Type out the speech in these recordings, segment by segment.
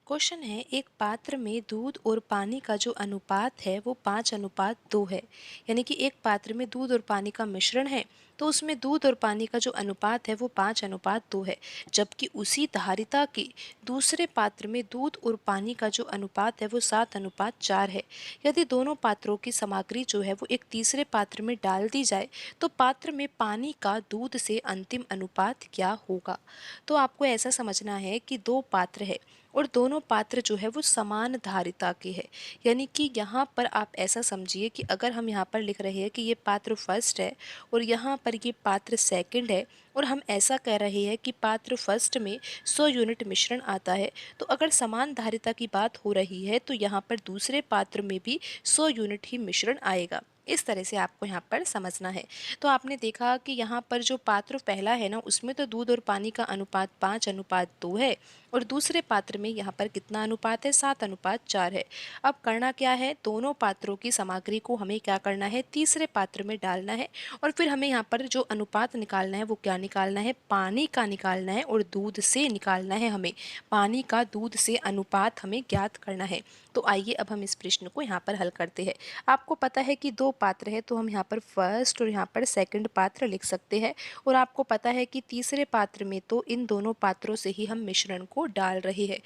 Question है एक पात्र में दूध और पानी का जो अनुपात है वो 5:2 है। यानी कि एक पात्र में दूध और पानी का मिश्रण है तो उसमें दूध और पानी का जो अनुपात है वो 5:2 है। जबकि उसी धारिता के दूसरे पात्र में दूध और पानी का जो अनुपात है वो 7:4 है। यदि दोनों पात्रों की सामग्री जो है वो एक तीसरे पात्र में डाल दी जाए तो पात्र में पानी का दूध से अंतिम अनुपात क्या होगा। तो आपको ऐसा समझना है कि दो पात्र है और दोनों पात्र जो है वो समान धारिता के हैं। यानी कि यहाँ पर आप ऐसा समझिए कि अगर हम यहाँ पर लिख रहे हैं कि ये पात्र फर्स्ट है और यहाँ पर ये पात्र सेकंड है और हम ऐसा कह रहे हैं कि पात्र फर्स्ट में 100 यूनिट मिश्रण आता है, तो अगर समान धारिता की बात हो रही है तो यहाँ पर दूसरे पात्र में भी 100 यूनिट ही मिश्रण आएगा। इस तरह से आपको यहाँ पर समझना है। तो आपने देखा कि यहाँ पर जो पात्र पहला है ना उसमें तो दूध और पानी का अनुपात 5:2 है और दूसरे पात्र में यहाँ पर कितना अनुपात है 7:4 है। अब करना क्या है, दोनों पात्रों की सामग्री को हमें क्या करना है तीसरे पात्र में डालना है और फिर हमें यहाँ पर जो अनुपात निकालना है वो क्या निकालना है, पानी का निकालना है और दूध से निकालना है। हमें पानी का दूध से अनुपात हमें ज्ञात करना है। तो आइए अब हम इस प्रश्न को यहाँ पर हल करते हैं। आपको पता है कि दो पात्र है तो हम यहाँ पर फर्स्ट और यहाँ पर सेकंड पात्र लिख सकते हैं और आपको पता है कि तीसरे पात्र में तो इन दोनों पात्रों से ही हम मिश्रण को डाल रहे हैं।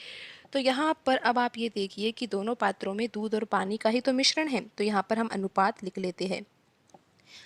तो यहाँ पर अब आप ये देखिए कि दोनों पात्रों में दूध और पानी का ही तो मिश्रण है, तो यहाँ पर हम अनुपात लिख लेते हैं।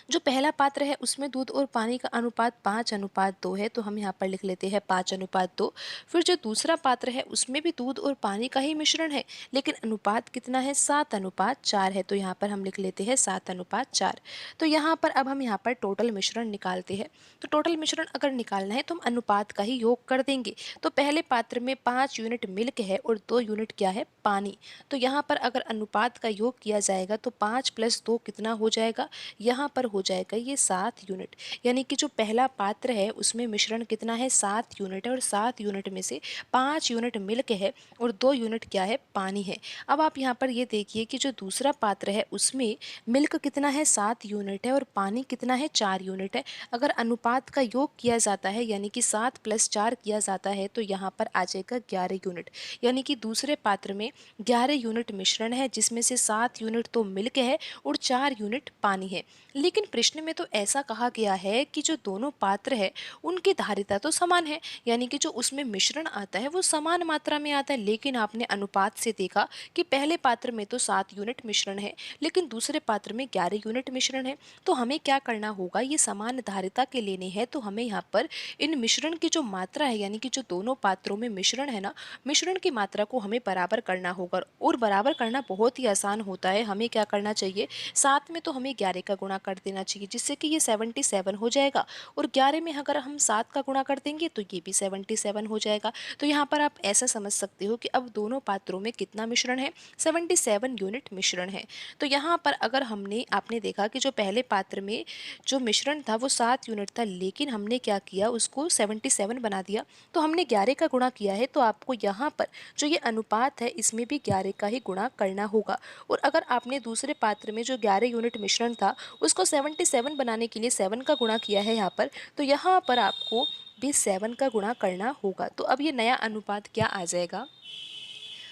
जो पहला पात्र है उसमें दूध और पानी का अनुपात 5:2 है, तो हम यहाँ पर लिख लेते हैं 5:2। फिर जो दूसरा पात्र है उसमें भी दूध और पानी का ही मिश्रण है लेकिन अनुपात कितना है 7:4 है, तो यहाँ पर हम लिख लेते हैं 7:4। तो यहाँ पर अब हम यहाँ पर टोटल मिश्रण निकालते हैं। तो टोटल मिश्रण अगर निकालना है तो हम अनुपात का ही योग कर देंगे। तो पहले पात्र में 5 यूनिट मिल्क है और 2 यूनिट क्या है पानी। तो यहाँ पर अगर अनुपात का योग किया जाएगा तो 5 + 2 कितना हो जाएगा, यहाँ पर हो जाएगा ये 7 यूनिट। यानी कि जो पहला पात्र है उसमें मिश्रण कितना है 7 यूनिट है और 7 यूनिट में से 5 यूनिट मिल्क है और 2 यूनिट क्या है पानी है। अब आप यहाँ पर ये देखिए कि जो दूसरा पात्र है उसमें मिल्क कितना है 7 यूनिट है और पानी कितना है 4 यूनिट है। अगर अनुपात का योग किया जाता है यानी कि 7 + 4 किया जाता है तो यहाँ पर आ जाएगा 11 यूनिट। यानी कि दूसरे पात्र में 11 यूनिट मिश्रण है जिसमें से 7 यूनिट तो मिल्क है और 4 यूनिट पानी है। लेकिन प्रश्न में तो ऐसा कहा गया है कि जो दोनों पात्र है उनकी धारिता तो समान है, यानी कि जो उसमें मिश्रण आता है वो समान मात्रा में आता है। लेकिन आपने अनुपात से देखा कि पहले पात्र में तो 7 यूनिट मिश्रण है लेकिन दूसरे पात्र में 11 यूनिट मिश्रण है। तो हमें क्या करना होगा, ये समान धारिता के लेने हैं तो हमें यहाँ पर इन मिश्रण की जो मात्रा है यानी कि जो दोनों पात्रों में मिश्रण है ना, मिश्रण की मात्रा को हमें बराबर करना होगा। और बराबर करना बहुत ही आसान होता है। हमें क्या करना चाहिए, 7 में तो हमें 11 का गुणा कर देना चाहिए जिससे कि ये 77 हो जाएगा और 11 में अगर हम 7 का गुणा कर देंगे तो ये भी 77 हो जाएगा। तो यहाँ पर आप ऐसा समझ सकते हो कि अब दोनों पात्रों में कितना मिश्रण है, 77 यूनिट मिश्रण है। तो यहाँ पर अगर आपने देखा कि जो पहले पात्र में जो मिश्रण था वो 7 यूनिट था लेकिन हमने क्या किया उसको 77 बना दिया, तो हमने 11 का गुणा किया है। तो आपको यहाँ पर जो ये अनुपात है इसमें भी 11 का ही गुणा करना होगा। और अगर आपने दूसरे पात्र में जो 11 यूनिट मिश्रण था उसको 77 बनाने के लिए 7 का गुणा किया है यहाँ पर, तो यहाँ पर आपको भी 7 का गुणा करना होगा। तो अब ये नया अनुपात क्या आ जाएगा,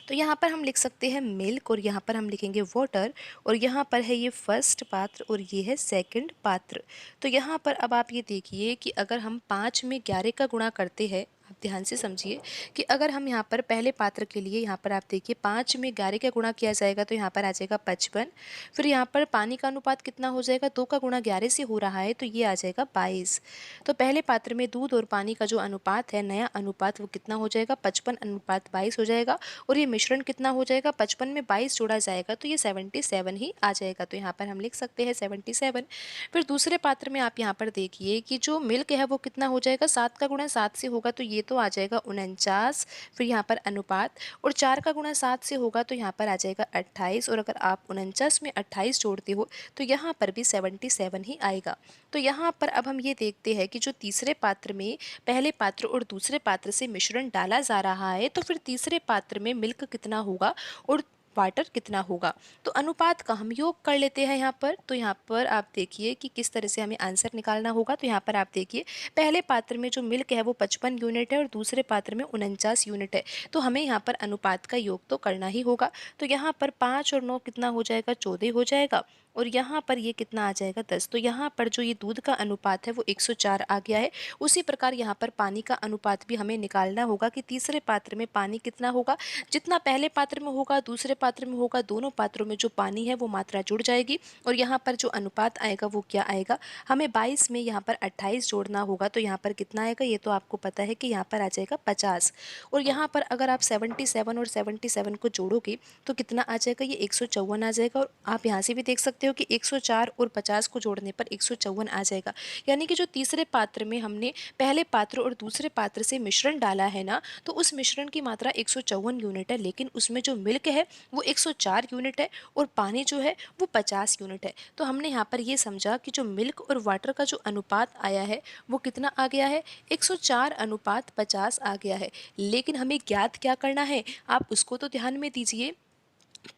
तो यहाँ पर हम लिख सकते हैं मिल्क और यहाँ पर हम लिखेंगे वाटर और यहाँ पर है ये फर्स्ट पात्र और ये है सेकंड पात्र। तो यहाँ पर अब आप ये देखिए कि अगर हम 5 में 11 का गुणा करते हैं, आप ध्यान से समझिए कि अगर हम यहाँ पर पहले पात्र के लिए यहाँ पर आप देखिए 5 में 11 का गुणा किया जाएगा तो यहाँ पर आ जाएगा 55। फिर यहाँ पर पानी का अनुपात कितना हो जाएगा, 2 का गुणा 11 से हो रहा है तो ये आ जाएगा 22। तो पहले पात्र में दूध और पानी का जो अनुपात है नया अनुपात वो कितना हो जाएगा, 55:22 हो जाएगा। और ये मिश्रण कितना हो जाएगा, 55 में 22 जोड़ा जाएगा तो ये 77 ही आ जाएगा। तो यहाँ पर हम लिख सकते हैं 77। फिर दूसरे पात्र में आप यहाँ पर देखिए कि जो मिल्क है वो कितना हो जाएगा, 7 का गुणा 7 से होगा तो ये तो आ जाएगा 49। फिर यहाँ पर अनुपात और 4 का गुणा 7 से होगा तो यहाँ पर आ जाएगा 28 और अगर आप 49 में 28 जोड़ते हो तो यहाँ पर भी 77 ही आएगा। तो यहाँ पर अब हम ये देखते हैं कि जो तीसरे पात्र में पहले पात्र और दूसरे पात्र से मिश्रण डाला जा रहा है तो फिर तीसरे पात्र में मिल्क कितना होगा और वाटर कितना होगा। तो अनुपात का हम योग कर लेते हैं यहाँ पर। तो यहाँ पर आप देखिए कि किस तरह से हमें आंसर निकालना होगा। तो यहाँ पर आप देखिए, पहले पात्र में जो मिल्क है वो 55 यूनिट है और दूसरे पात्र में 49 यूनिट है। तो हमें यहाँ पर अनुपात का योग तो करना ही होगा। तो यहाँ पर 5 और 9 कितना हो जाएगा, 14 हो जाएगा। और यहाँ पर ये कितना आ जाएगा, 10। तो यहाँ पर जो ये दूध का अनुपात है वो 104 आ गया है। उसी प्रकार यहाँ पर पानी का अनुपात भी हमें निकालना होगा कि तीसरे पात्र में पानी कितना होगा। जितना पहले पात्र में होगा दूसरे पात्र में होगा, दोनों पात्रों में जो पानी है वो मात्रा जुड़ जाएगी। और यहाँ पर जो अनुपात आएगा वो क्या आएगा, हमें 22 में यहाँ पर 28 जोड़ना होगा। तो यहाँ पर कितना आएगा, ये तो आपको पता है कि यहाँ पर आ जाएगा 50। और यहाँ पर अगर आप 77 और 77 को जोड़ोगे तो कितना आ जाएगा, ये 154 आ जाएगा। और आप यहाँ से भी देख सकते हो कि 104 और 50 को जोड़ने पर 154 आ जाएगा। यानी कि जो तीसरे पात्र में हमने पहले पात्र और दूसरे पात्र से मिश्रण डाला है ना, तो उस मिश्रण की मात्रा 154 यूनिट है, लेकिन उसमें जो मिल्क है वो 104 यूनिट है और पानी जो है वो 50 यूनिट है। तो हमने यहाँ पर ये समझा कि जो मिल्क और वाटर का जो अनुपात आया है वो कितना आ गया है, 104 अनुपात 50 आ गया है। लेकिन हमें ज्ञात क्या करना है, आप उसको तो ध्यान में दीजिए।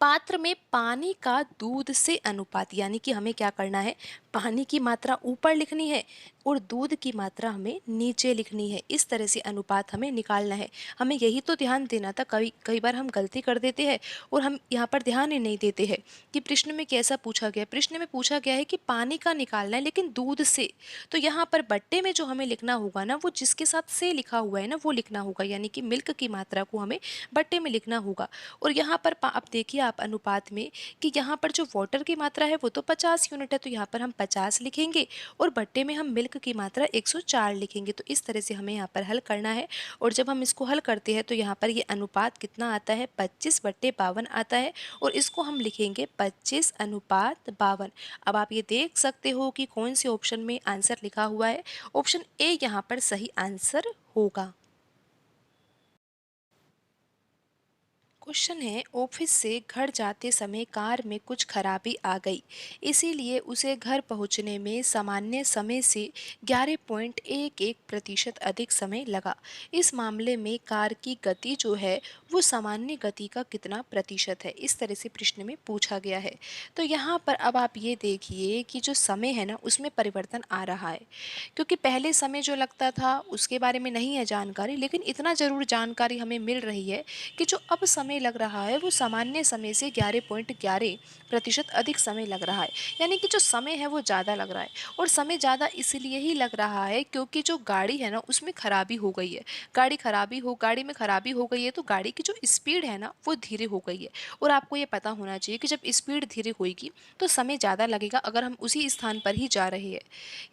पात्र में पानी का दूध से अनुपात, यानी कि हमें क्या करना है, पानी की मात्रा ऊपर लिखनी है और दूध की मात्रा हमें नीचे लिखनी है। इस तरह से अनुपात हमें निकालना है। हमें यही तो ध्यान देना था। कई बार हम गलती कर देते हैं और हम यहाँ पर ध्यान ही नहीं देते हैं कि प्रश्न में कैसा पूछा गया। प्रश्न में पूछा गया है कि पानी का निकालना है लेकिन दूध से। तो यहाँ पर बट्टे में जो हमें लिखना होगा ना, वो जिसके साथ से लिखा हुआ है ना वो लिखना होगा, यानी कि मिल्क की मात्रा को हमें बट्टे में लिखना होगा। और यहाँ पर आप देखिए आप अनुपात में कि यहाँ पर जो वाटर की मात्रा है वो तो 50 यूनिट है, तो यहाँ पर हम 50 लिखेंगे और बट्टे में हम मिल्क की मात्रा 104 लिखेंगे। तो इस तरह से हमें यहाँ पर हल करना है। और जब हम इसको हल करते हैं तो यहाँ पर ये अनुपात कितना आता है, 25/52 आता है। और इसको हम लिखेंगे 25/52। अब आप ये देख सकते हो कि कौन से ऑप्शन में आंसर लिखा हुआ है। ऑप्शन ए यहाँ पर सही आंसर होगा। क्वेश्चन है, ऑफिस से घर जाते समय कार में कुछ खराबी आ गई, इसीलिए उसे घर पहुंचने में सामान्य समय से 11.11% अधिक समय लगा। इस मामले में कार की गति जो है वो सामान्य गति का कितना प्रतिशत है। इस तरह से प्रश्न में पूछा गया है। तो यहाँ पर अब आप ये देखिए कि जो समय है ना उसमें परिवर्तन आ रहा है, क्योंकि पहले समय जो लगता था उसके बारे में नहीं है जानकारी, लेकिन इतना ज़रूर जानकारी हमें मिल रही है कि जो अब समय लग रहा है वो सामान्य समय से 11.11% अधिक समय लग रहा है। यानी कि जो समय है वो ज़्यादा लग रहा है। और समय ज़्यादा इसलिए ही लग रहा है क्योंकि जो गाड़ी है ना उसमें खराबी हो गई है। गाड़ी में खराबी हो गई है तो गाड़ी की जो स्पीड है ना वो धीरे हो गई है। और आपको ये पता होना चाहिए कि जब स्पीड धीरे होगी तो समय ज़्यादा लगेगा अगर हम उसी स्थान पर ही जा रहे हैं।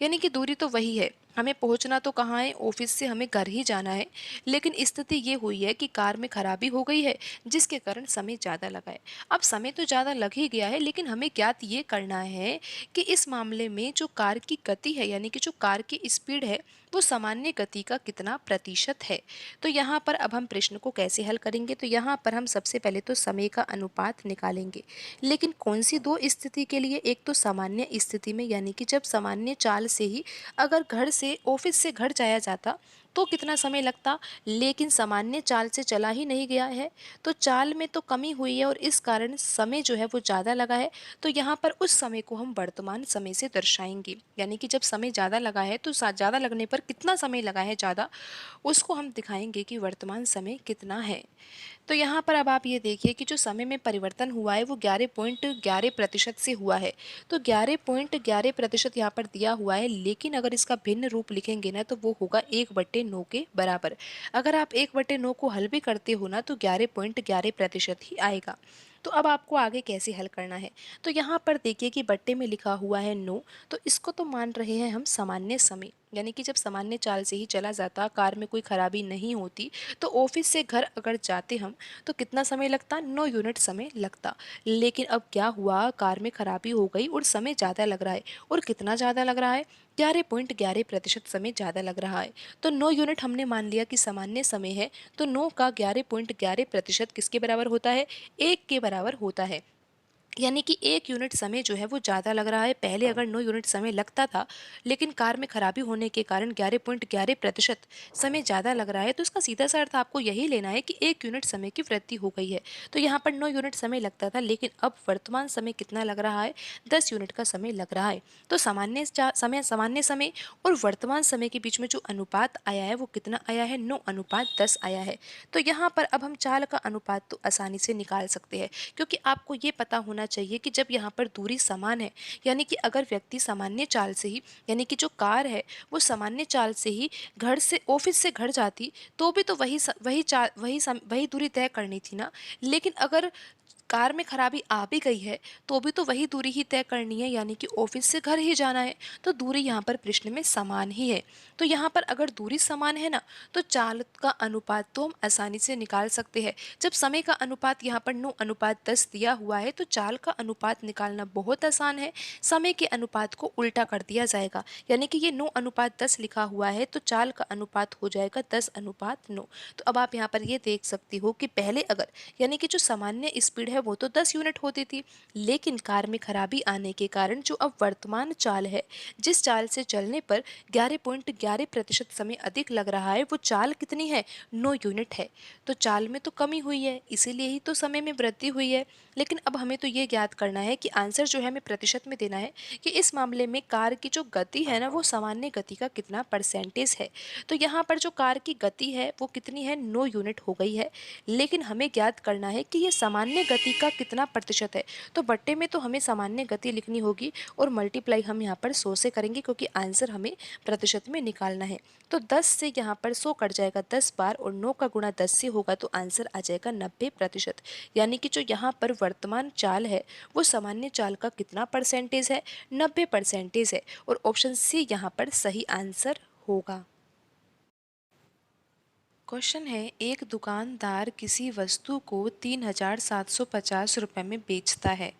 यानी कि दूरी तो वही है, हमें पहुंचना तो कहाँ है, ऑफिस से हमें घर ही जाना है। लेकिन स्थिति ये हुई है कि कार में खराबी हो गई है जिसके कारण समय ज़्यादा लगा है। अब समय तो ज़्यादा लग ही गया है, लेकिन हमें ज्ञात ये करना है कि इस मामले में जो कार की गति है, यानी कि जो कार की स्पीड है वो सामान्य गति का कितना प्रतिशत है। तो यहाँ पर अब हम प्रश्न को कैसे हल करेंगे, तो यहाँ पर हम सबसे पहले तो समय का अनुपात निकालेंगे। लेकिन कौन सी दो स्थिति के लिए, एक तो सामान्य स्थिति में, यानी कि जब सामान्य चाल से ही अगर घर से ऑफिस से घर जाया जाता तो कितना समय लगता, लेकिन सामान्य चाल से चला ही नहीं गया है तो चाल में तो कमी हुई है और इस कारण समय जो है वो ज़्यादा लगा है। तो यहाँ पर उस समय को हम वर्तमान समय से दर्शाएंगे, यानी कि जब समय ज़्यादा लगा है तो ज़्यादा लगने पर कितना समय लगा है ज़्यादा, उसको हम दिखाएंगे कि वर्तमान समय कितना है। तो यहाँ पर अब आप ये देखिए कि जो समय में परिवर्तन हुआ है वो 11.11% से हुआ है। तो 11.11% यहाँ पर दिया हुआ है, लेकिन अगर इसका भिन्न रूप लिखेंगे ना तो वो होगा 1/9 के बराबर। अगर आप 1/9 को हल भी करते हो ना तो 11.11% ही आएगा। तो अब आपको आगे कैसे हल करना है, तो यहाँ पर देखिए कि बट्टे में लिखा हुआ है 9, तो इसको तो मान रहे हैं हम सामान्य समय, यानी कि जब सामान्य चाल से ही चला जाता, कार में कोई खराबी नहीं होती, तो ऑफिस से घर अगर जाते हम तो कितना समय लगता, 9 यूनिट समय लगता। लेकिन अब क्या हुआ, कार में खराबी हो गई और समय ज़्यादा लग रहा है। और कितना ज़्यादा लग रहा है, 11.11% समय ज़्यादा लग रहा है। तो 9 यूनिट हमने मान लिया कि सामान्य समय है, तो 9 का 11.11% किसके बराबर होता है, 1 के बराबर होता है। यानी कि 1 यूनिट समय जो है वो ज़्यादा लग रहा है। पहले अगर 9 यूनिट समय लगता था, लेकिन कार में खराबी होने के कारण 11.11% समय ज़्यादा लग रहा है, तो इसका सीधा-सा अर्थ आपको यही लेना है कि 1 यूनिट समय की वृद्धि हो गई है। तो यहाँ पर 9 यूनिट समय लगता था, लेकिन अब वर्तमान समय कितना लग रहा है? 10 यूनिट का समय लग रहा है। तो सामान्य समय और वर्तमान समय के बीच में जो अनुपात आया है, वो कितना आया है? 9:10 आया है। तो यहाँ पर अब हम चाल का अनुपात तो आसानी से निकाल सकते हैं, क्योंकि आपको ये पता होना चाहिए कि जब यहाँ पर दूरी समान है, यानी कि अगर व्यक्ति सामान्य चाल से ही, यानी कि जो कार है वो सामान्य चाल से ही घर से ऑफिस से घर जाती, तो भी तो वही दूरी तय करनी थी ना। लेकिन अगर कार में खराबी आ भी गई है, तो भी तो वही दूरी ही तय करनी है, यानी कि ऑफिस से घर ही जाना है। तो दूरी यहाँ पर प्रश्न में समान ही है। तो यहाँ पर अगर दूरी समान है ना, तो चाल का अनुपात तो हम आसानी से निकाल सकते हैं। जब समय का अनुपात यहाँ पर 9:10 दिया हुआ है, तो चाल का अनुपात निकालना बहुत आसान है। समय के अनुपात को उल्टा कर दिया जाएगा, यानी कि ये 9:10 लिखा हुआ है, तो चाल का अनुपात हो जाएगा 10:9। तो अब आप यहाँ पर ये देख सकती हो कि पहले अगर, यानी कि जो सामान्य स्पीड है वो तो 10 यूनिट होती थी, लेकिन कार में खराबी आने के कारण जो अब वर्तमान चाल है, जिस चाल से चलने पर 11.11% समय अधिक लग रहा है, वो चाल कितनी है? 9 यूनिट है। तो चाल में तो कमी हुई है, इसीलिए ही तो समय में वृद्धि हुई है। लेकिन अब हमें तो ये ज्ञात करना है कि आंसर जो है हमें प्रतिशत में देना है, कि इस मामले में कार की जो गति है ना, वो सामान्य गति का कितना परसेंटेज है। तो यहाँ पर जो कार की गति है वो कितनी है? 9 यूनिट हो गई है। लेकिन हमें ज्ञात करना है कि ये सामान्य गति का कितना प्रतिशत है। तो बट्टे में तो हमें सामान्य गति लिखनी होगी, और मल्टीप्लाई हम यहाँ पर 100 से करेंगे, क्योंकि आंसर हमें प्रतिशत में निकालना है। तो 10 से यहाँ पर 100 कट जाएगा 10 बार, और 9 का गुणा 10 से होगा, तो आंसर आ जाएगा 90%। यानी कि जो यहाँ पर वर्तमान चाल है वो सामान्य चाल का कितना परसेंटेज है? 90% है। और ऑप्शन सी यहाँ पर सही आंसर होगा। क्वेश्चन है, एक दुकानदार किसी वस्तु को 3,750 रुपये में बेचता है।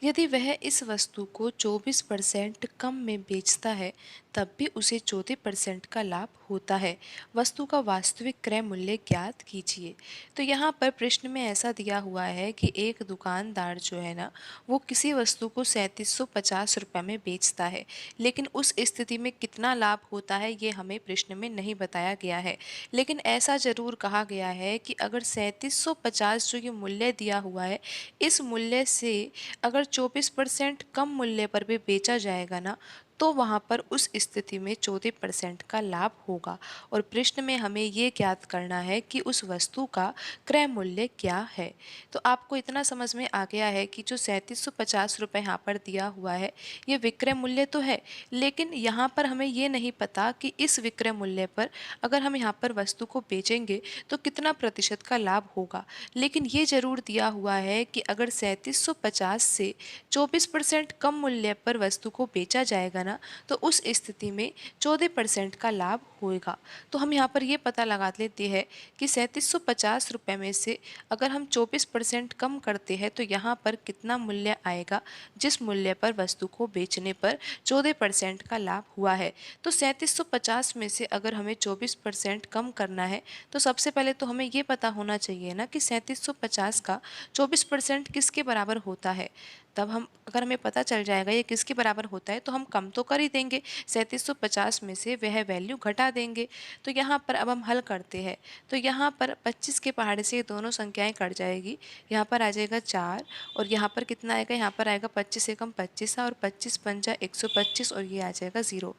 यदि वह इस वस्तु को 24% कम में बेचता है, तब भी उसे 14% का लाभ होता है। वस्तु का वास्तविक क्रय मूल्य ज्ञात कीजिए। तो यहाँ पर प्रश्न में ऐसा दिया हुआ है कि एक दुकानदार जो है ना, वो किसी वस्तु को 3,750 रुपये में बेचता है, लेकिन उस स्थिति में कितना लाभ होता है ये हमें प्रश्न में नहीं बताया गया है। लेकिन ऐसा ज़रूर कहा गया है कि अगर 3,750 जो ये मूल्य दिया हुआ है, इस मूल्य से अगर 24% कम मूल्य पर भी बेचा जाएगा ना, तो वहाँ पर उस स्थिति में 14% का लाभ होगा। और प्रश्न में हमें ये ज्ञात करना है कि उस वस्तु का क्रय मूल्य क्या है। तो आपको इतना समझ में आ गया है कि जो 3,750 रुपये यहाँ पर दिया हुआ है, ये विक्रय मूल्य तो है, लेकिन यहाँ पर हमें ये नहीं पता कि इस विक्रय मूल्य पर अगर हम यहाँ पर वस्तु को बेचेंगे तो कितना प्रतिशत का लाभ होगा। लेकिन ये ज़रूर दिया हुआ है कि अगर 3,750 से 24% कम मूल्य पर वस्तु को बेचा जाएगा ना, तो उस स्थिति में 14% का लाभ होगा। तो हम यहाँ पर ये पता लगा लेते हैं कि 3,750 रुपये में से अगर हम 24% कम करते हैं, तो यहाँ पर कितना मूल्य आएगा, जिस मूल्य पर वस्तु को बेचने पर 14% का लाभ हुआ है। तो 3,750 में से अगर हमें 24% कम करना है, तो सबसे पहले तो हमें ये पता होना चाहिए ना कि 3,750 का 24% किसके बराबर होता है। तब हम, अगर हमें पता चल जाएगा ये किसके बराबर होता है, तो हम कम तो कर ही देंगे, 3,750 में से वह वैल्यू घटा देंगे। तो यहाँ पर अब हम हल करते हैं। तो यहाँ पर 25 के पहाड़े से दोनों संख्याएं कट जाएगी, यहाँ पर आ जाएगा 4, और यहाँ पर कितना आएगा? यहाँ पर आएगा 25 से कम 25 और 25 पंजा 125, और ये आ जाएगा 0।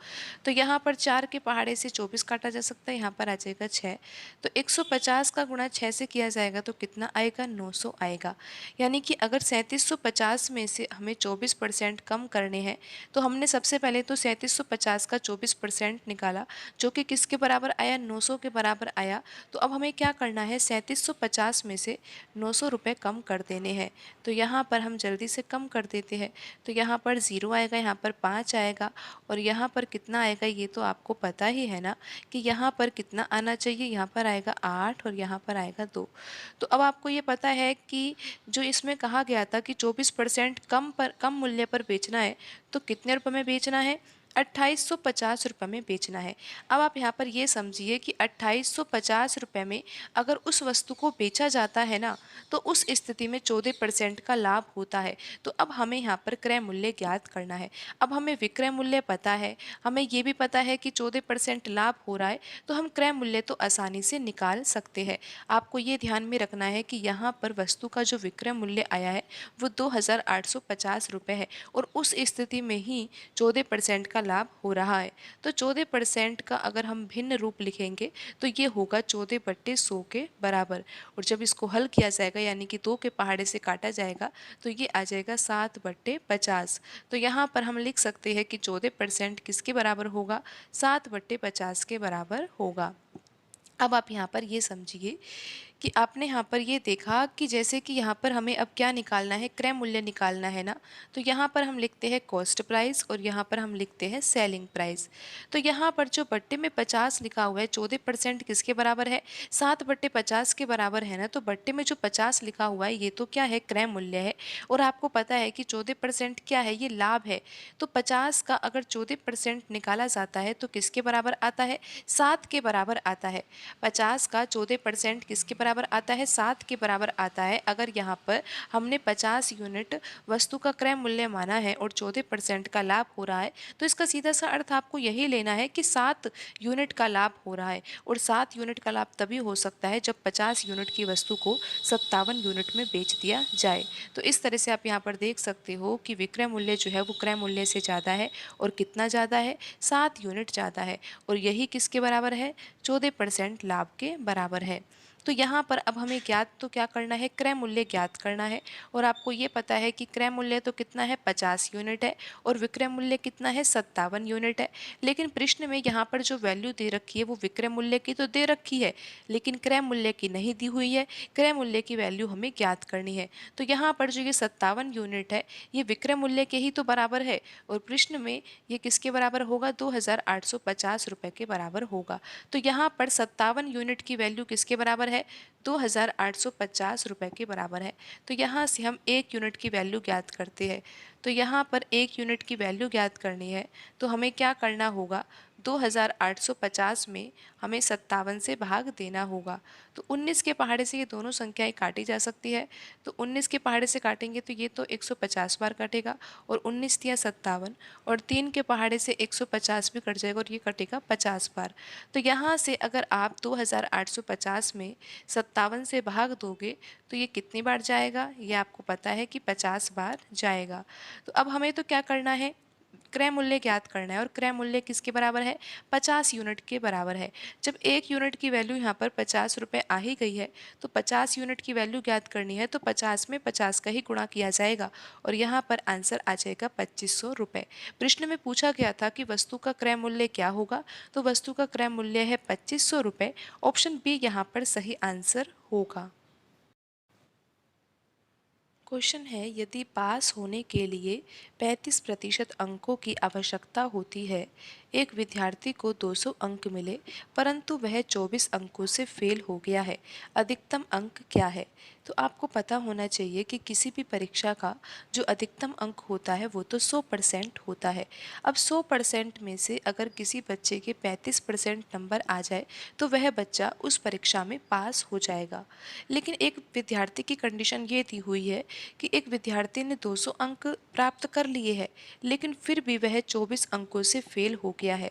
तो यहाँ पर 4 के पहाड़े से 24 काटा जा सकता है, यहाँ पर आ जाएगा 6। तो 150 का गुणा 6 से किया जाएगा तो कितना आएगा? 900 आएगा। यानी कि अगर 3,750 में से हमें 24% कम करने हैं, तो हमने सबसे पहले तो 3,750 का 24% निकाला, जो कि किसके बराबर आया? 900 के बराबर आया। तो अब हमें क्या करना है? 3,750 में से 900 रुपये कम कर देने हैं। तो यहाँ पर हम जल्दी से कम कर देते हैं। तो यहाँ पर 0 आएगा, यहाँ पर 5 आएगा, और यहाँ पर कितना आएगा ये तो आपको पता ही है ना कि यहाँ पर कितना आना चाहिए। यहाँ पर आएगा 8 और यहाँ पर आएगा 2। तो अब आपको ये पता है कि जो इसमें कहा गया था कि 24% कम मूल्य पर बेचना है, तो कितने रुपए में बेचना है? ₹2850 में बेचना है। अब आप यहाँ पर ये समझिए कि ₹2850 में अगर उस वस्तु को बेचा जाता है ना, तो उस स्थिति में 14% का लाभ होता है। तो अब हमें यहाँ पर क्रय मूल्य ज्ञात करना है। अब हमें विक्रय मूल्य पता है, हमें ये भी पता है कि 14% लाभ हो रहा है, तो हम क्रय मूल्य तो आसानी से निकाल सकते हैं। आपको ये ध्यान में रखना है कि यहाँ पर वस्तु का जो विक्रय मूल्य आया है वो ₹2850 है, और उस स्थिति में ही 14% का लाभ हो रहा है। तो 14% का अगर हम भिन्न रूप लिखेंगे तो ये होगा 14/100 के बराबर, और जब इसको हल किया जाएगा यानी कि 2 के पहाड़े से काटा जाएगा तो ये आ जाएगा 7/50। तो यहाँ पर हम लिख सकते हैं कि 14% किसके बराबर होगा, 7/50 के बराबर होगा। अब आप यहाँ पर ये समझिए कि आपने यहाँ पर ये देखा कि जैसे कि यहाँ पर हमें अब क्या निकालना है, क्रय मूल्य निकालना है ना, तो यहाँ पर हम लिखते हैं कॉस्ट प्राइस और यहाँ पर हम लिखते हैं सेलिंग प्राइस। तो यहाँ पर जो बट्टे में 50 लिखा हुआ है, 14% किसके बराबर है, 7/50 के बराबर है ना, तो बट्टे में जो 50 लिखा हुआ है ये तो क्या है, क्रय मूल्य है, और आपको पता है कि 14% क्या है, ये लाभ है। तो 50 का अगर 14% निकाला जाता है तो किसके बराबर आता है, 7 के बराबर आता है। 50 का 14% किसके बराबर आता है, 7 के बराबर आता है। अगर यहाँ पर हमने 50 यूनिट वस्तु का क्रय मूल्य माना है और 14% का लाभ हो रहा है, तो इसका सीधा सा अर्थ आपको यही लेना है कि 7 यूनिट का लाभ हो रहा है, और 7 यूनिट का लाभ तभी हो सकता है जब 50 यूनिट की वस्तु को 57 यूनिट में बेच दिया जाए। तो इस तरह से आप यहाँ पर देख सकते हो कि विक्रय मूल्य जो है वो क्रय मूल्य से ज़्यादा है, और कितना ज़्यादा है, 7 यूनिट ज़्यादा है, और यही किसके बराबर है, 14% लाभ के बराबर है। तो यहाँ पर अब हमें ज्ञात तो क्या करना है, क्रय मूल्य ज्ञात करना है, और आपको ये पता है कि क्रय मूल्य तो कितना है, 50 यूनिट है, और विक्रय मूल्य कितना है, 57 यूनिट है। लेकिन प्रश्न में यहाँ पर जो वैल्यू दे रखी है वो विक्रय मूल्य की तो दे रखी है, लेकिन क्रय मूल्य की नहीं दी हुई है। क्रय मूल्य की वैल्यू हमें ज्ञात करनी है। तो यहाँ पर जो ये 57 यूनिट है ये विक्रय मूल्य के ही तो बराबर है, और प्रश्न में ये किसके बराबर होगा, 2850 रुपये के बराबर होगा। तो यहाँ पर 57 यूनिट की वैल्यू किसके बराबर है, 2850 रुपये के बराबर है। तो यहाँ से हम 1 यूनिट की वैल्यू ज्ञात करते हैं। तो यहाँ पर 1 यूनिट की वैल्यू ज्ञात करनी है तो हमें क्या करना होगा, 2850 में हमें 57 से भाग देना होगा। तो 19 के पहाड़े से ये दोनों संख्याएं काटी जा सकती है। तो 19 के पहाड़े से काटेंगे तो ये तो 150 बार कटेगा, और 19 या 57, और 3 के पहाड़े से 150 भी कट जाएगा और ये कटेगा 50 बार। तो यहाँ से अगर आप 2850 में 57 से भाग दोगे तो ये कितनी बार जाएगा, ये आपको पता है कि 50 बार जाएगा। तो अब हमें तो क्या करना है, क्रय मूल्य ज्ञात करना है, और क्रय मूल्य किसके बराबर है, 50 यूनिट के बराबर है। जब 1 यूनिट की वैल्यू यहाँ पर 50 रुपये आ ही गई है तो 50 यूनिट की वैल्यू ज्ञात करनी है, तो 50 में 50 का ही गुणा किया जाएगा, और यहाँ पर आंसर आ जाएगा 2500 रुपये। प्रश्न में पूछा गया था कि वस्तु का क्रय मूल्य क्या होगा, तो वस्तु का क्रय मूल्य है 2500 रुपये। ऑप्शन बी यहाँ पर सही आंसर होगा। क्वेश्चन है, यदि पास होने के लिए 35% अंकों की आवश्यकता होती है, एक विद्यार्थी को 200 अंक मिले परंतु वह 24 अंकों से फेल हो गया है, अधिकतम अंक क्या है। तो आपको पता होना चाहिए कि किसी भी परीक्षा का जो अधिकतम अंक होता है वो तो 100% होता है। अब 100% में से अगर किसी बच्चे के 35% नंबर आ जाए तो वह बच्चा उस परीक्षा में पास हो जाएगा। लेकिन एक विद्यार्थी की कंडीशन ये दी हुई है कि एक विद्यार्थी ने 200 अंक प्राप्त कर लिए हैं, लेकिन फिर भी वह 24 अंकों से फेल हो गया है।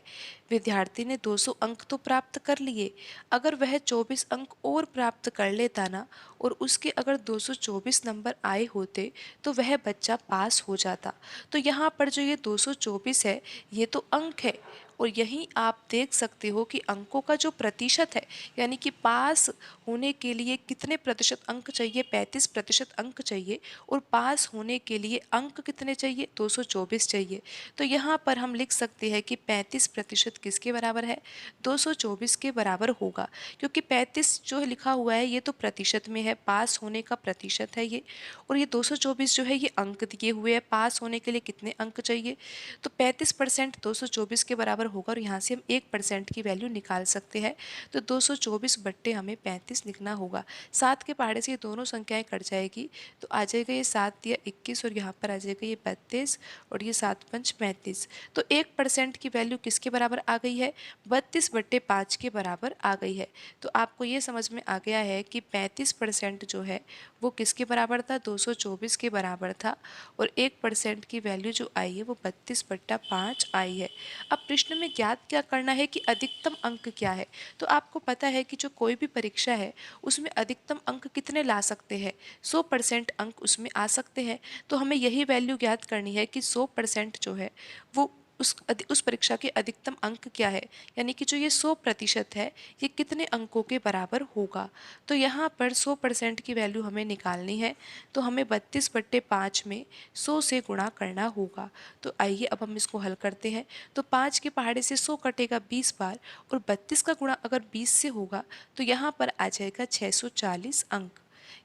विद्यार्थी ने 200 अंक तो प्राप्त कर लिए, अगर वह 24 अंक और प्राप्त कर लेता ना, और उसके अगर 224 नंबर आए होते तो वह बच्चा पास हो जाता। तो यहाँ पर जो ये 224 है ये तो अंक है, और यहीं आप देख सकते हो कि अंकों का जो प्रतिशत है, यानी कि पास होने के लिए कितने प्रतिशत अंक चाहिए, 35% अंक चाहिए, और पास होने के लिए अंक कितने चाहिए, 224 चाहिए। तो यहाँ पर हम लिख सकते हैं कि 35% किसके बराबर है, 224 के बराबर होगा, क्योंकि 35 जो लिखा हुआ है ये तो प्रतिशत में है, पास होने का प्रतिशत है ये, और ये 224 जो है ये अंक दिए हुए हैं, पास होने के लिए कितने अंक चाहिए। तो 35% 224 के बराबर होगा और यहाँ से हम 1% की वैल्यू निकाल सकते हैं। तो 224 बट्टे हमें 35 लिखना होगा। 7 के पहाड़े से ये दोनों संख्याएं कट जाएगी तो आ जाएगा ये 7 या 21 और यहाँ पर आ जाएगा ये 32 और ये 7 पंच 35। तो 1% की वैल्यू किसके बराबर आ गई है? 32/5 के बराबर आ गई है। तो आपको ये समझ में आ गया है कि 35% जो है वो किसके बराबर था? 224 के बराबर था और 1% की वैल्यू जो आई है वो 32/5 आई है। अब प्रश्न में ज्ञात क्या करना है कि अधिकतम अंक क्या है। तो आपको पता है कि जो कोई भी परीक्षा है उसमें अधिकतम अंक कितने ला सकते हैं? 100% अंक उसमें आ सकते हैं। तो हमें यही वैल्यू ज्ञात करनी है कि 100% जो है वो उस परीक्षा के अधिकतम अंक क्या है, यानी कि जो ये 100% है ये कितने अंकों के बराबर होगा। तो यहाँ पर 100% की वैल्यू हमें निकालनी है तो हमें 32/5 में 100 से गुणा करना होगा। तो आइए अब हम इसको हल करते हैं। तो 5 के पहाड़े से 100 कटेगा 20 बार और 32 का गुणा अगर 20 से होगा तो यहाँ पर आ जाएगा 640 अंक,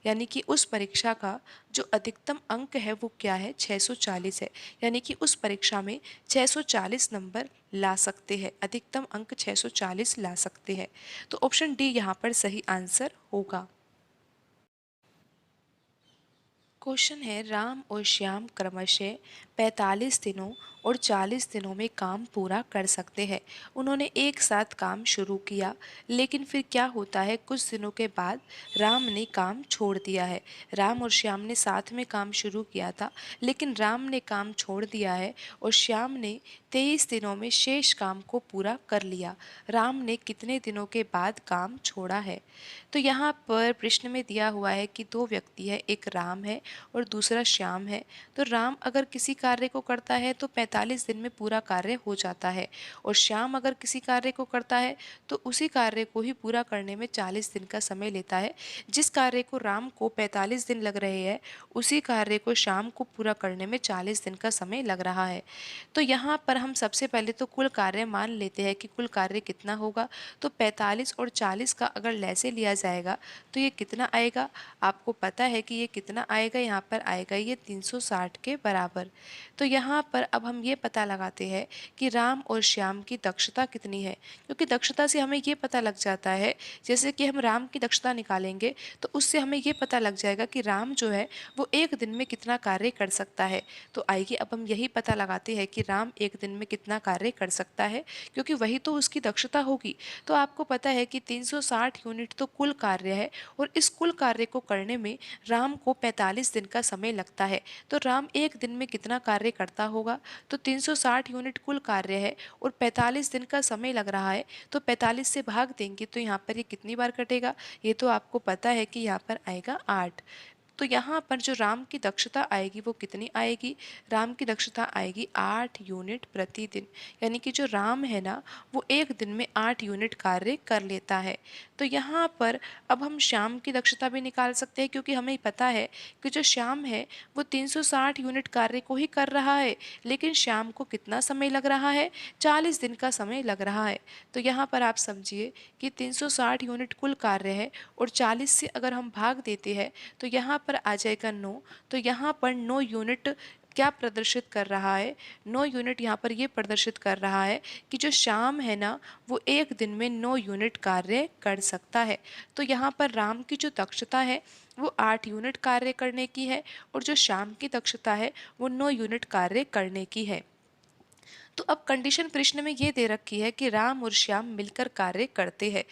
यानी कि उस परीक्षा का जो अधिकतम अंक है वो क्या है? 640 है। यानी कि उस परीक्षा में 640 नंबर ला सकते हैं, अधिकतम अंक 640 ला सकते हैं। तो ऑप्शन डी यहाँ पर सही आंसर होगा। क्वेश्चन है, राम और श्याम क्रमशः 45 दिनों और 40 दिनों में काम पूरा कर सकते हैं। उन्होंने एक साथ काम शुरू किया, लेकिन फिर क्या होता है? कुछ दिनों के बाद राम ने काम छोड़ दिया है। राम और श्याम ने साथ में काम शुरू किया था, लेकिन राम ने काम छोड़ दिया है और श्याम ने 23 दिनों में शेष काम को पूरा कर लिया। राम ने कितने दिनों के बाद काम छोड़ा है? तो यहाँ पर प्रश्न में दिया हुआ है कि दो व्यक्ति है, एक राम है और दूसरा श्याम है। तो राम अगर किसी कार्य को करता है तो 45 दिन में पूरा कार्य हो जाता है और श्याम अगर किसी कार्य को करता है तो उसी कार्य को ही पूरा करने में 40 दिन का समय लेता है। जिस कार्य को राम को 45 दिन लग रहे हैं उसी कार्य को श्याम को पूरा करने में 40 दिन का समय लग रहा है। तो यहाँ पर हम सबसे पहले तो कुल कार्य मान लेते हैं कि कुल कार्य कितना होगा। तो 45 और 40 का अगर लैसे लिया जाएगा तो ये कितना आएगा? आपको पता है कि ये कितना आएगा, यहाँ पर आएगा ये 360 के बराबर। तो यहाँ पर अब हम ये पता लगाते हैं कि राम और श्याम की दक्षता कितनी है, क्योंकि दक्षता से हमें ये पता लग जाता है, जैसे कि हम राम की दक्षता निकालेंगे तो उससे हमें ये पता लग जाएगा कि राम जो है वो एक दिन में कितना कार्य कर सकता है। तो आइए अब हम यही पता लगाते हैं कि राम एक दिन में कितना कार्य कर सकता है, क्योंकि वही तो उसकी दक्षता होगी। तो आपको पता है कि 360 यूनिट तो कुल कार्य है और इस कुल कार्य को करने में राम को 45 दिन का समय लगता है। तो राम एक दिन में कितना कार्य करता होगा? तो 360 यूनिट कुल कार्य है और 45 दिन का समय लग रहा है, तो 45 से भाग देंगे तो यहाँ पर ये कितनी बार कटेगा? ये तो आपको पता है कि यहाँ पर आएगा 8। तो यहाँ पर जो राम की दक्षता आएगी वो कितनी आएगी? राम की दक्षता आएगी 8 यूनिट प्रतिदिन, यानी कि जो राम है ना वो एक दिन में 8 यूनिट कार्य कर लेता है। तो यहाँ पर अब हम श्याम की दक्षता भी निकाल सकते हैं, क्योंकि हमें पता है कि जो श्याम है वो 360 यूनिट कार्य को ही कर रहा है, लेकिन श्याम को कितना समय लग रहा है? 40 दिन का समय लग रहा है। तो यहाँ पर आप समझिए कि 360 यूनिट कुल कार्य है और 40 से अगर हम भाग देते हैं तो यहाँ पर आ जाएगा 9। तो यहाँ पर 9 यूनिट क्या प्रदर्शित कर रहा है? 9 यूनिट यहाँ पर ये प्रदर्शित कर रहा है कि जो श्याम है ना वो एक दिन में 9 यूनिट कार्य कर सकता है। तो यहाँ पर राम की जो दक्षता है वो 8 यूनिट कार्य करने की है और जो श्याम की दक्षता है वो 9 यूनिट कार्य करने की है। तो अब कंडीशन प्रश्न में ये दे रखी है कि राम और श्याम मिलकर कार्य करते हैं,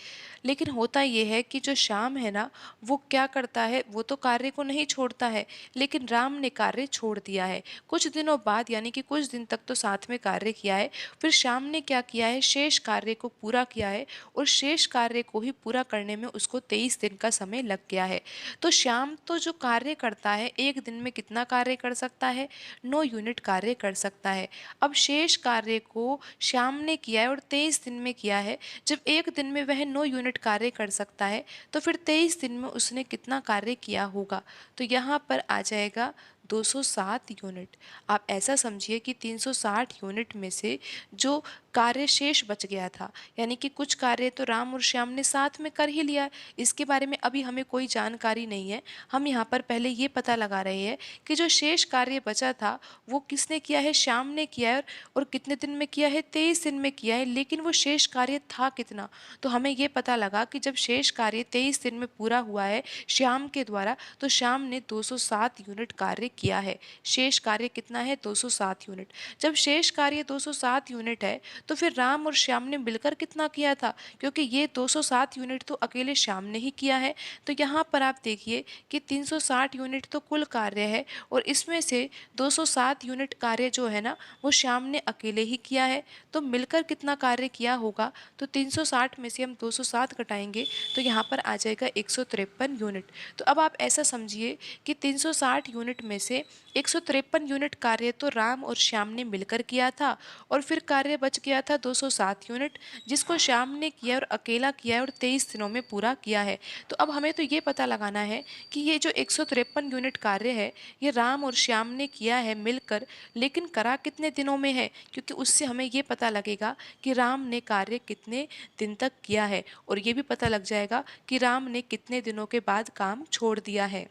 लेकिन होता ये है कि जो श्याम है ना वो क्या करता है? वो तो कार्य को नहीं छोड़ता है, लेकिन राम ने कार्य छोड़ दिया है। कुछ दिनों बाद यानी कि कुछ दिन तक तो साथ में कार्य किया है, फिर श्याम ने क्या किया है? शेष कार्य को पूरा किया है और शेष कार्य को ही पूरा करने में उसको 23 दिन का समय लग गया है। तो श्याम तो जो कार्य करता है एक दिन में कितना कार्य कर सकता है? 9 यूनिट कार्य कर सकता है। अब शेष कार्य को श्याम ने किया है और 23 दिन में किया है। जब एक दिन में वह 9 यूनिट कार्य कर सकता है तो फिर 23 दिन में उसने कितना कार्य किया होगा? तो यहाँ पर आ जाएगा 207 यूनिट। आप ऐसा समझिए कि 360 यूनिट में से जो कार्य शेष बच गया था, यानी कि कुछ कार्य तो राम और श्याम ने साथ में कर ही लिया। इसके बारे में अभी हमें कोई जानकारी नहीं है। हम यहाँ पर पहले ये पता लगा रहे हैं कि जो शेष कार्य बचा था वो किसने किया है, श्याम ने किया है। और कितने दिन में किया है, 23 दिन में किया है। लेकिन वो शेष कार्य था कितना, तो हमें ये पता लगा कि जब शेष कार्य 23 दिन में पूरा हुआ है श्याम के द्वारा, तो श्याम ने 207 यूनिट कार्य किया है। शेष कार्य कितना है, 207 यूनिट। जब शेष कार्य 207 यूनिट है तो फिर राम और श्याम ने मिलकर कितना किया था, क्योंकि ये 207 यूनिट तो अकेले श्याम ने ही किया है। तो यहाँ पर आप देखिए कि 360 यूनिट तो कुल कार्य है और इसमें से 207 यूनिट कार्य जो है ना वो श्याम ने अकेले ही किया है। तो मिलकर कितना कार्य किया होगा, तो 360 में से हम 207 घटाएंगे तो यहाँ पर आ जाएगा 153 यूनिट। तो अब आप ऐसा समझिए कि 360 यूनिट में से 153 यूनिट कार्य तो राम और श्याम ने मिलकर किया था, और फिर कार्य बच गया था 207 यूनिट, जिसको श्याम ने किया और अकेला किया है और 23 दिनों में पूरा किया है। तो अब हमें तो ये पता लगाना है कि ये जो 153 यूनिट कार्य है ये राम और श्याम ने किया है मिलकर, लेकिन करा कितने दिनों में है, क्योंकि उससे हमें ये पता लगेगा कि राम ने कार्य कितने दिन तक किया है, और ये भी पता लग जाएगा कि राम ने कितने दिनों के बाद काम छोड़ दिया है।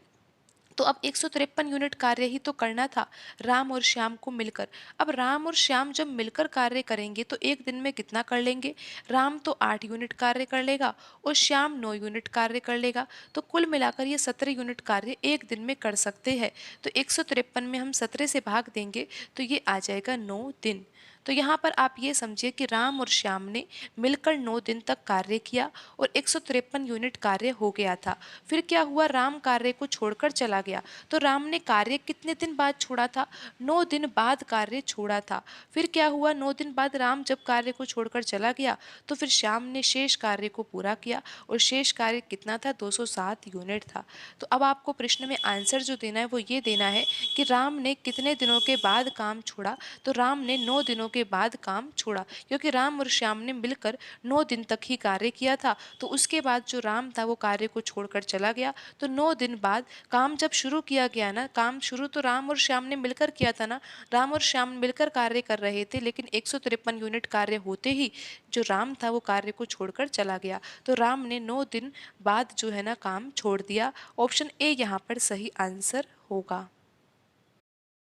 तो अब 153 यूनिट कार्य ही तो करना था राम और श्याम को मिलकर। अब राम और श्याम जब मिलकर कार्य करेंगे तो एक दिन में कितना कर लेंगे, राम तो 8 यूनिट कार्य कर लेगा और श्याम 9 यूनिट कार्य कर लेगा। तो कुल मिलाकर ये 17 यूनिट कार्य एक दिन में कर सकते हैं। तो 153 में हम 17 से भाग देंगे तो ये आ जाएगा 9 दिन। तो यहाँ पर आप ये समझिए कि राम और श्याम ने मिलकर 9 दिन तक कार्य किया और 153 यूनिट कार्य हो गया था। फिर क्या हुआ, राम कार्य को छोड़कर चला गया। तो राम ने कार्य कितने दिन बाद छोड़ा था, 9 दिन बाद कार्य छोड़ा था। फिर क्या हुआ, 9 दिन बाद राम जब कार्य को छोड़कर चला गया तो फिर श्याम ने शेष कार्य को पूरा किया, और शेष कार्य कितना था, 207 यूनिट था। तो अब आपको प्रश्न में आंसर जो देना है वो ये देना है कि राम ने कितने दिनों के बाद काम छोड़ा। तो राम ने 9 दिनों के बाद काम छोड़ा, क्योंकि राम और श्याम ने मिलकर 9 दिन तक ही कार्य किया था। तो उसके बाद जो राम था वो कार्य को छोड़कर चला गया। तो 9 दिन बाद काम जब शुरू किया गया ना, काम शुरू तो राम और श्याम ने मिलकर किया था ना, राम और श्याम मिलकर कार्य कर रहे थे, लेकिन 153 यूनिट कार्य होते ही जो राम था वो कार्य को छोड़कर चला गया। तो राम ने 9 दिन बाद जो है ना काम छोड़ दिया। ऑप्शन ए यहाँ पर सही आंसर होगा।